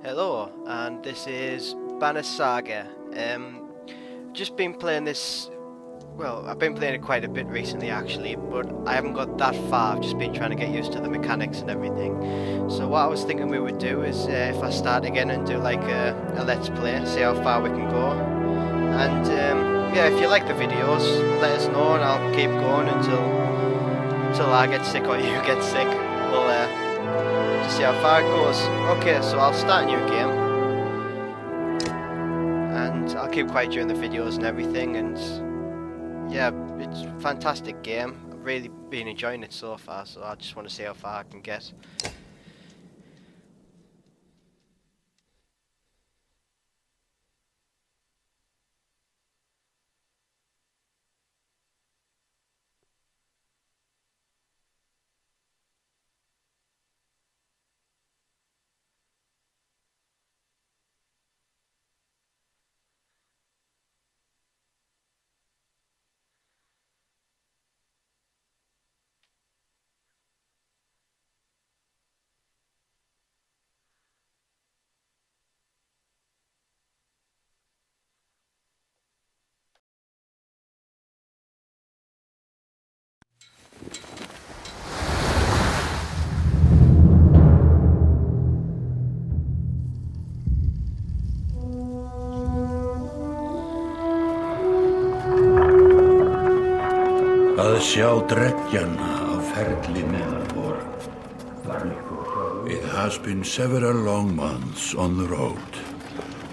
Hello, and this is Banner Saga. Just been playing this. Well, I've been playing it quite a bit recently, actually, but I haven't got that far. I've just been trying to get used to the mechanics and everything. So what I was thinking we would do is, if I start again and do like a let's play, see how far we can go. And yeah, if you like the videos, let us know, and I'll keep going until I get sick or you get sick. We'll to see how far it goes. Okay, so I'll start a new game, and I'll keep quiet during the videos and everything. And yeah, it's a fantastic game. I've really been enjoying it so far, so I just want to see how far I can get. Að sjá dreggjana á ferli neðanbor. It has been several long months on the road.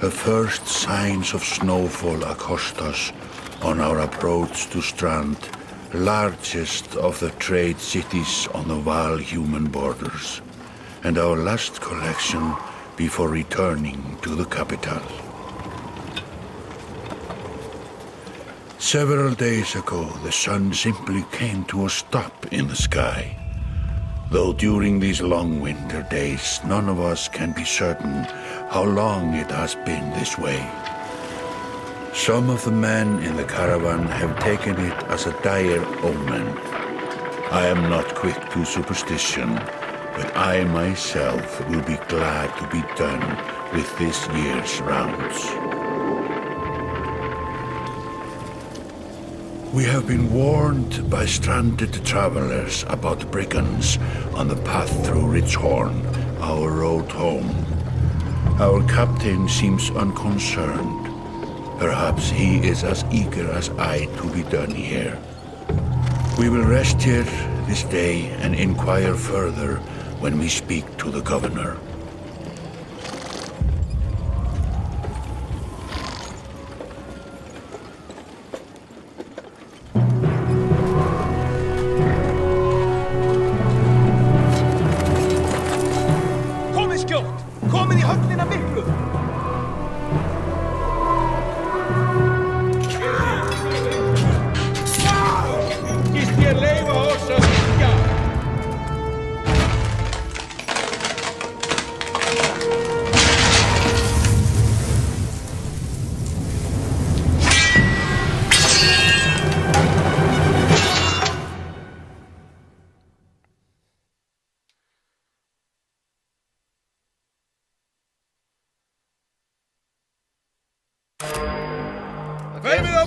The first signs of snowfall accost us on our approach to Strand, largest of the trade cities on the Val-human borders, and our last collection before returning to the capital. Several days ago, the sun simply came to a stop in the sky. Though during these long winter days, none of us can be certain how long it has been this way. Some of the men in the caravan have taken it as a dire omen. I am not quick to superstition, but I myself will be glad to be done with this year's rounds. We have been warned by stranded travelers about brigands on the path through Ridgehorn, our road home. Our captain seems unconcerned. Perhaps he is as eager as I to be done here. We will rest here this day and inquire further when we speak to the governor.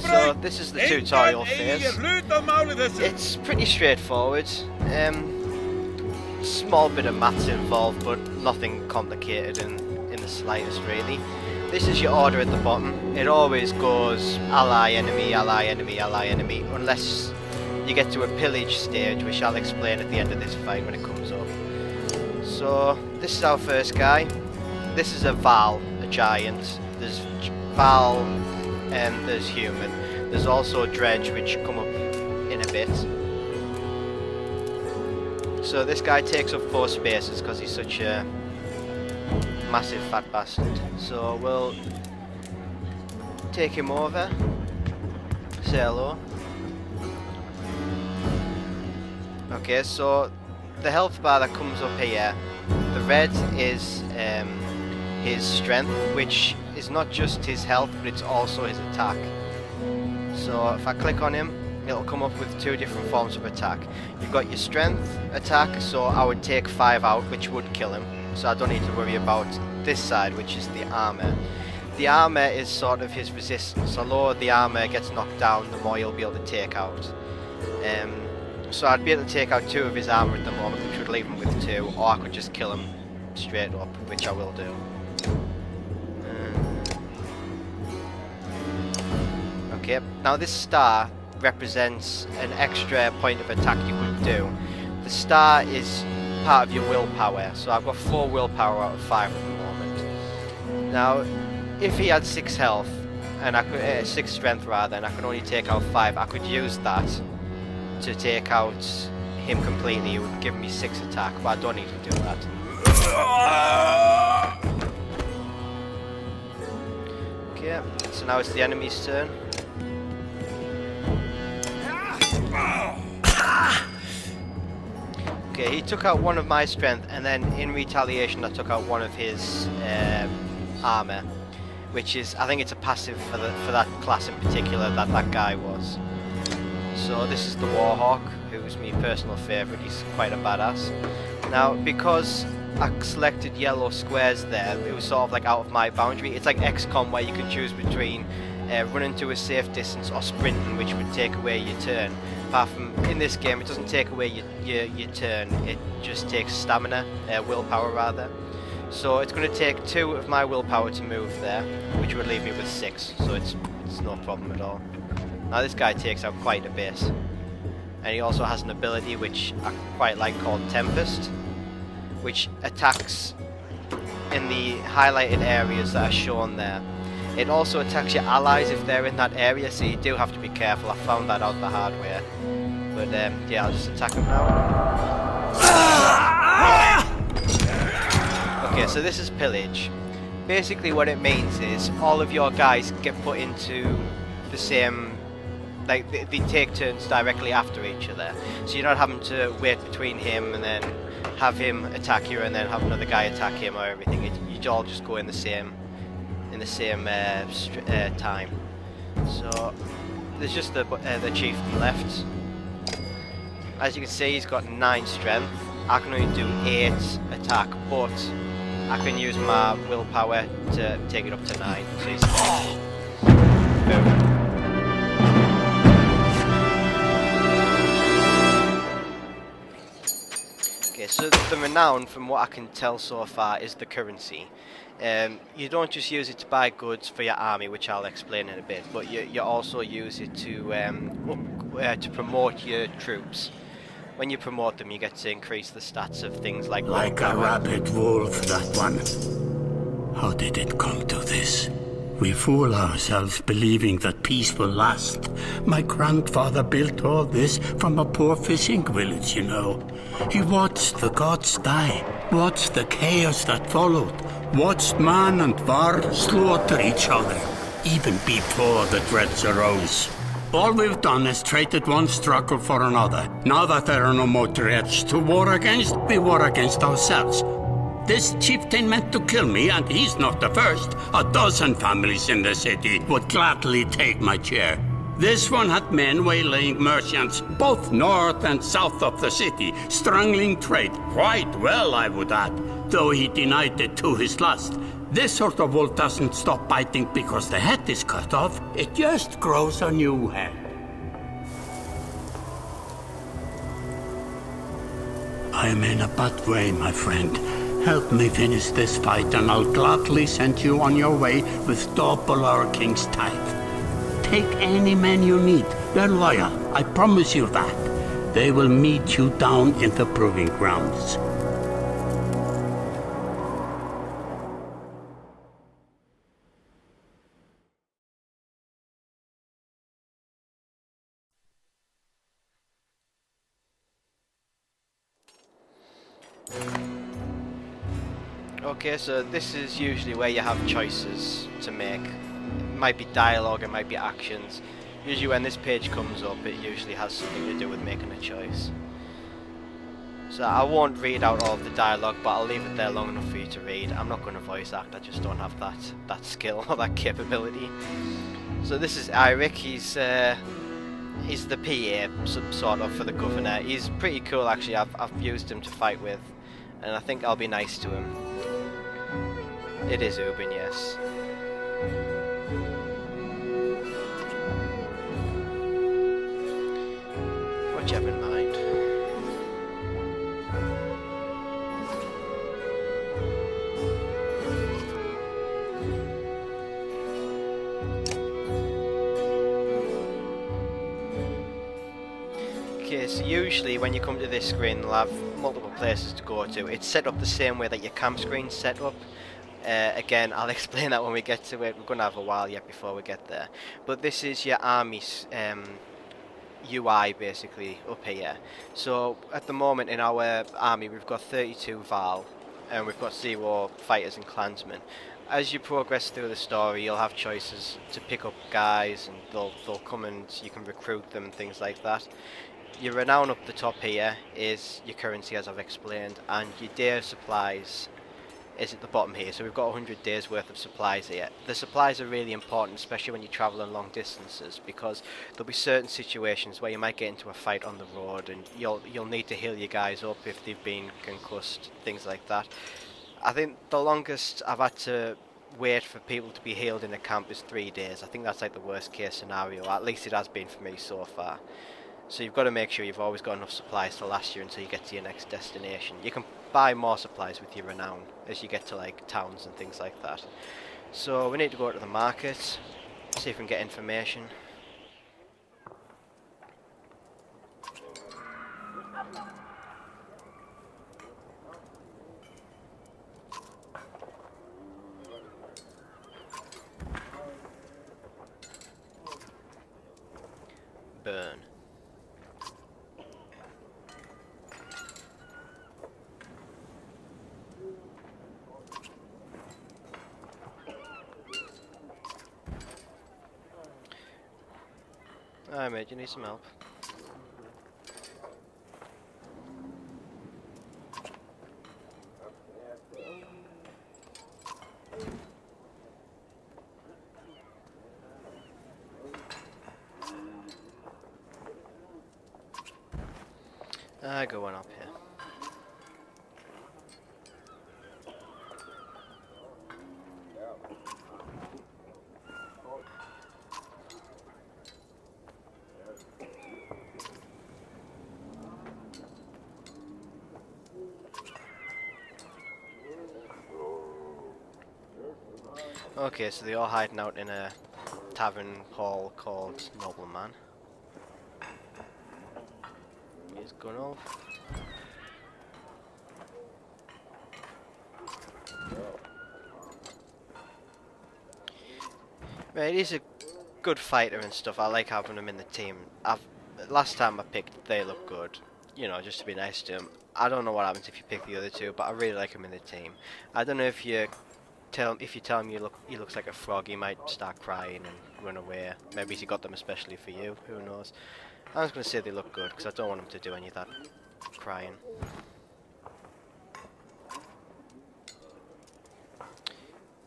So this is the tutorial phase. It's pretty straightforward. Small bit of maths involved, but nothing complicated in the slightest, really. This is your order at the bottom. It always goes ally, enemy, ally, enemy, ally, enemy, unless you get to a pillage stage, which I'll explain at the end of this fight when it comes up. So this is our first guy. This is a Val, a giant. There's Val, and there's human. There's also Dredge, which come up in a bit. So this guy takes up 4 spaces because he's such a massive fat bastard. So we'll take him over, say hello. Okay, so the health bar that comes up here, the red is his strength, which is not just his health, but it's also his attack. So if I click on him, it'll come up with 2 different forms of attack. You've got your strength attack, so I would take 5 out, which would kill him. So I don't need to worry about this side, which is the armor. The armor is sort of his resistance. The lower the armor gets knocked down, the more you'll be able to take out. So I'd be able to take out 2 of his armor at the moment, which would leave him with 2, or I could just kill him straight up, which I will do. Okay, now this star represents an extra point of attack you could do. The star is part of your willpower, so I've got 4 willpower out of 5 at the moment. Now, if he had 6 health, and I could 6 strength rather, and I could only take out 5, I could use that to take out him completely. It would give me 6 attack, but I don't need to do that. Okay, so now it's the enemy's turn. Okay, he took out 1 of my strength, and then in retaliation I took out 1 of his armor, which is, I think it's a passive for that class in particular that guy was. So this is the Warhawk, who's my personal favourite. He's quite a badass. Now, because I selected yellow squares there, it was sort of like out of my boundary. It's like XCOM, where you can choose between running to a safe distance or sprinting, which would take away your turn. Apart from, in this game, it doesn't take away your turn, it just takes stamina, willpower rather. So it's going to take 2 of my willpower to move there, which would leave me with 6, so it's no problem at all. Now this guy takes out quite a bit, and he also has an ability which I quite like called Tempest, which attacks in the highlighted areas that are shown there. It also attacks your allies if they're in that area, so you do have to be careful. I found that out the hard way. But yeah, I'll just attack him now. Okay, so this is pillage. Basically what it means is all of your guys get put into the same, like they take turns directly after each other. So you're not having to wait between him and then have him attack you and then have another guy attack him or everything. You all just go in the same time. So there's just the chieftain left. As you can see, he's got 9 strength. I can only do 8 attack, but I can use my willpower to take it up to 9. So he's boom. Okay, so the renown, from what I can tell so far, is the currency. You don't just use it to buy goods for your army, which I'll explain in a bit, but you also use it to promote your troops. When you promote them, you get to increase the stats of things like a rabid wolf, that one. How did it come to this? We fool ourselves believing that peace will last. My grandfather built all this from a poor fishing village, you know. He watched the gods die, watched the chaos that followed, watched man and var slaughter each other, even before the dreads arose. All we've done is traded one struggle for another. Now that there are no more dreads to war against, we war against ourselves. This chieftain meant to kill me, and he's not the first. A dozen families in the city would gladly take my chair. This one had men waylaying merchants, both north and south of the city, strangling trade. Quite well, I would add, though he denied it to his last. This sort of wolf doesn't stop biting because the head is cut off. It just grows a new head. I am in a bad way, my friend. Help me finish this fight, and I'll gladly send you on your way with double our king's tithe. Take any men you need. They're loyal, I promise you that. They will meet you down in the proving grounds. Okay, so this is usually where you have choices to make. It might be dialogue, it might be actions. Usually when this page comes up, it usually has something to do with making a choice. So I won't read out all of the dialogue, but I'll leave it there long enough for you to read. I'm not going to voice act, I just don't have that skill or that capability. So this is Eirik. He's the PA, sort of, for the governor. He's pretty cool, actually. I've used him to fight with, and I think I'll be nice to him. It is Ubin, yes. What you have in mind? Okay, so usually when you come to this screen, they'll have multiple places to go to. It's set up the same way that your camp screen's set up. Again, I'll explain that when we get to it. We're going to have a while yet before we get there. But this is your army's UI basically up here. So at the moment in our army we've got 32 Val and we've got 0 fighters and clansmen. As you progress through the story you'll have choices to pick up guys and they'll come and you can recruit them and things like that. Your renown up the top here is your currency as I've explained, and your day of supplies is at the bottom here. So we've got 100 days worth of supplies here. The supplies are really important, especially when you're travelling long distances, because there'll be certain situations where you might get into a fight on the road and you'll need to heal your guys up if they've been concussed, things like that. I think the longest I've had to wait for people to be healed in a camp is 3 days. I think that's like the worst case scenario, at least it has been for me so far. So you've got to make sure you've always got enough supplies to last you until you get to your next destination. You can buy more supplies with your renown as you get to like towns and things like that. So we need to go to the market, see if we can get information. Burn. Alright mate, you need some help. Go on up here. Okay, so they're all hiding out in a tavern hall called Nobleman. He's gone off. Right, he's a good fighter and stuff. I like having him in the team. Last time I picked, they look good. You know, just to be nice to him. I don't know what happens if you pick the other two, but I really like him in the team. I don't know if you tell him he looks like a frog, he might start crying and run away. Maybe he got them especially for you. Who knows? I was going to say they look good because I don't want him to do any of that crying.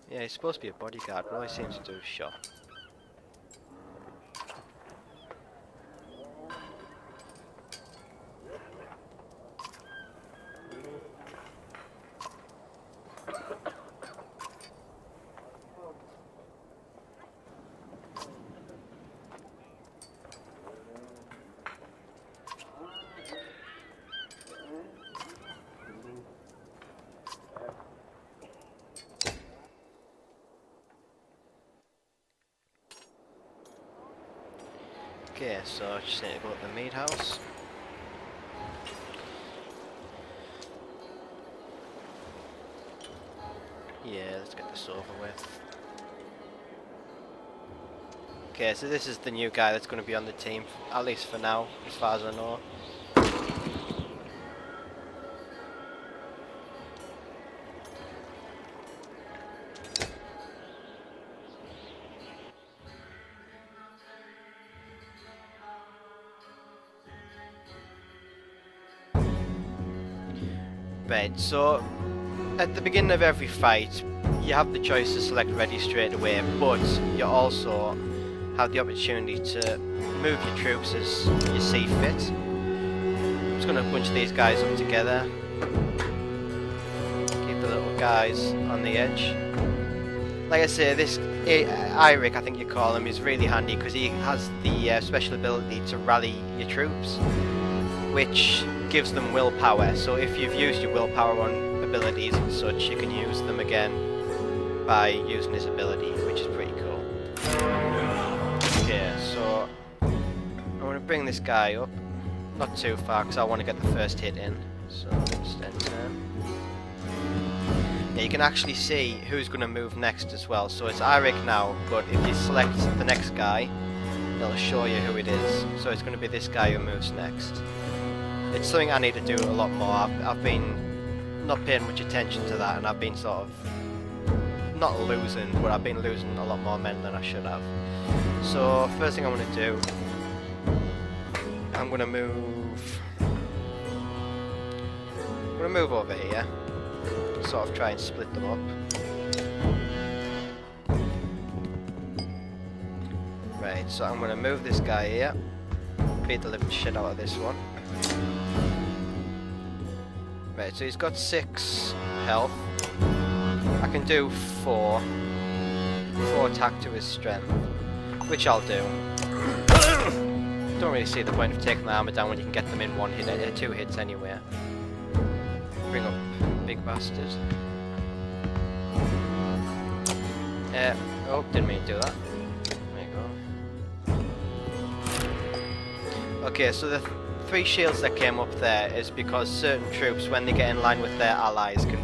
Yeah, he's supposed to be a bodyguard, but all he seems to do is shot. Okay, so I just need to go to the meat house. Yeah, let's get this over with. Okay, so this is the new guy that's going to be on the team, at least for now, as far as I know. Right, so at the beginning of every fight, you have the choice to select ready straight away, but you also have the opportunity to move your troops as you see fit. I'm just going to bunch these guys up together. Keep the little guys on the edge. Like I say, this Eirik, I think you call him, is really handy because he has the special ability to rally your troops, which gives them willpower. So if you've used your willpower on abilities and such, you can use them again by using his ability, which is pretty cool. Okay, so I'm going to bring this guy up, not too far because I want to get the first hit in. So just enter. Yeah, you can actually see who's going to move next as well. So it's Eirik now, but if you select the next guy, it'll show you who it is. So it's going to be this guy who moves next. It's something I need to do a lot more. I've been not paying much attention to that, and I've been sort of not losing, but I've been losing a lot more men than I should have. So first thing I'm going to do, I'm going to move over here. Sort of try and split them up. Right, so I'm going to move this guy here, beat the living shit out of this one. Right, so he's got 6 health. I can do 4 attack to his strength, which I'll do. Don't really see the point of taking the armor down when you can get them in 1 hit, 2 hits anyway. Bring up big bastard. Oh, didn't mean to do that. There you go. Okay, so the 3 shields that came up there is because certain troops, when they get in line with their allies, can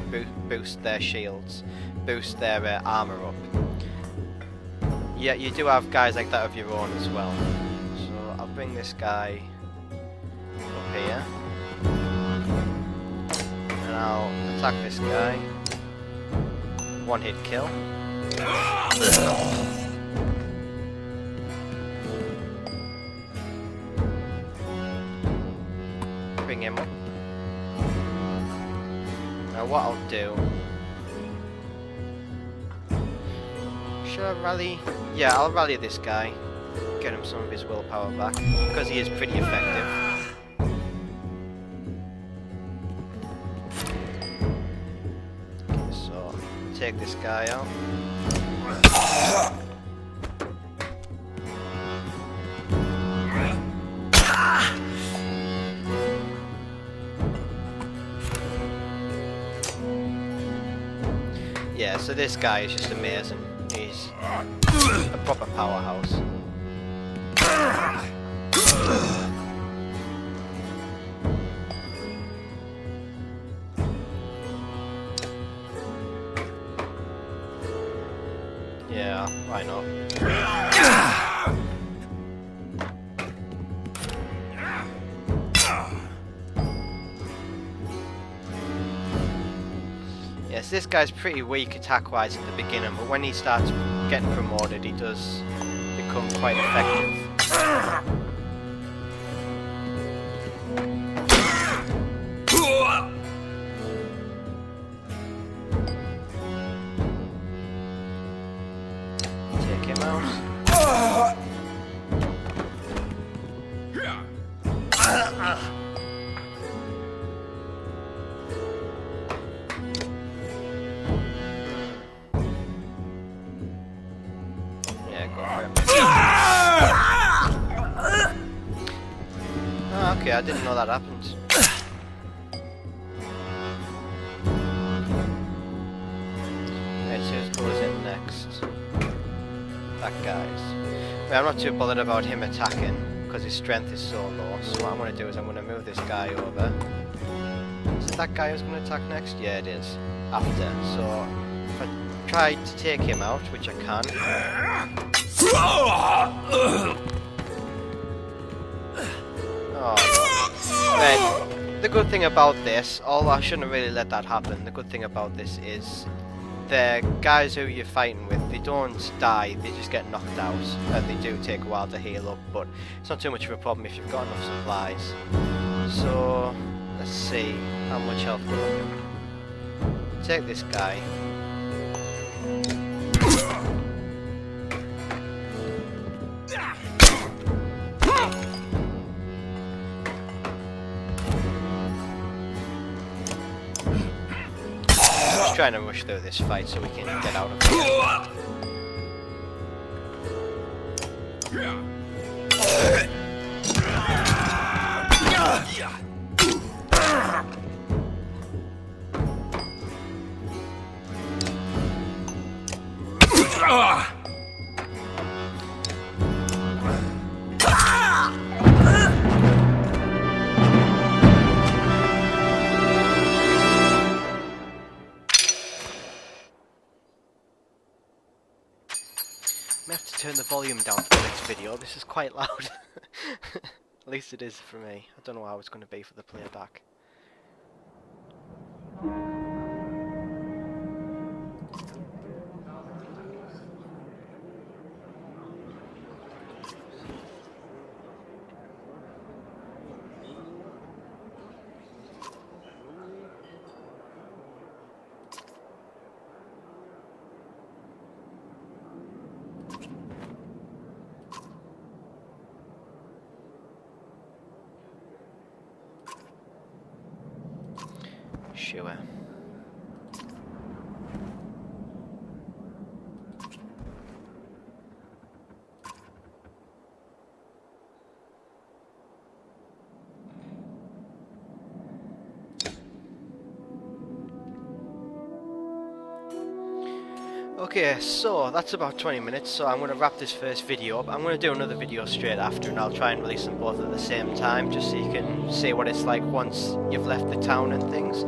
boost their shields, boost their armor up. Yeah, you do have guys like that of your own as well. So I'll bring this guy up here. And I'll attack this guy. 1 hit kill. Bring him up. Now what I'll do... Should I rally? Yeah, I'll rally this guy. Get him some of his willpower back, because he is pretty effective. Take this guy out. Yeah, so this guy is just amazing. He's a proper powerhouse. Yeah, why not? Yes, this guy's pretty weak attack-wise at the beginning, but when he starts getting promoted, he does become quite effective. Okay, I didn't know that happened. Right, so who goes in next? That guy's. Well, I'm not too bothered about him attacking because his strength is so low. So what I'm going to do is I'm going to move this guy over. Is it that guy who's going to attack next? Yeah, it is. After. So if I try to take him out, which I can. Oh, no. Right. The good thing about this, although I shouldn't really let that happen, the good thing about this is the guys who you're fighting with, they don't die, they just get knocked out, and they do take a while to heal up, but it's not too much of a problem if you've got enough supplies. So, let's see how much health we're looking. Take this guy. trying to rush through this fight so we can get out of here. I have to turn the volume down for the next video. This is quite loud. At least it is for me. I don't know how it's going to be for the playback. Sure. Okay, so that's about 20 minutes, so I'm going to wrap this first video up. I'm going to do another video straight after, and I'll try and release them both at the same time, just so you can see what it's like once you've left the town and things.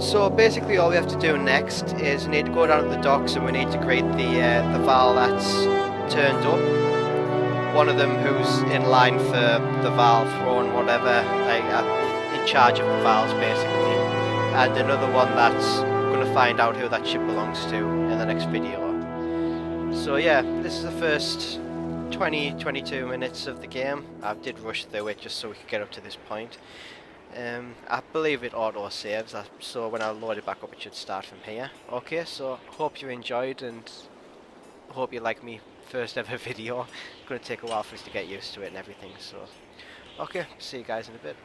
So basically all we have to do next is we need to go down to the docks and we need to greet the Val that's turned up. One of them who's in line for the Val throne, whatever, like in charge of the Vals basically. And another one that's going to find out who that ship belongs to in the next video. So yeah, this is the first 20-22 minutes of the game. I did rush through it just so we could get up to this point. I believe it auto saves, so when I load it back up it should start from here. Okay, so hope you enjoyed and hope you like me first ever video. It's going to take a while for us to get used to it and everything, so okay, see you guys in a bit.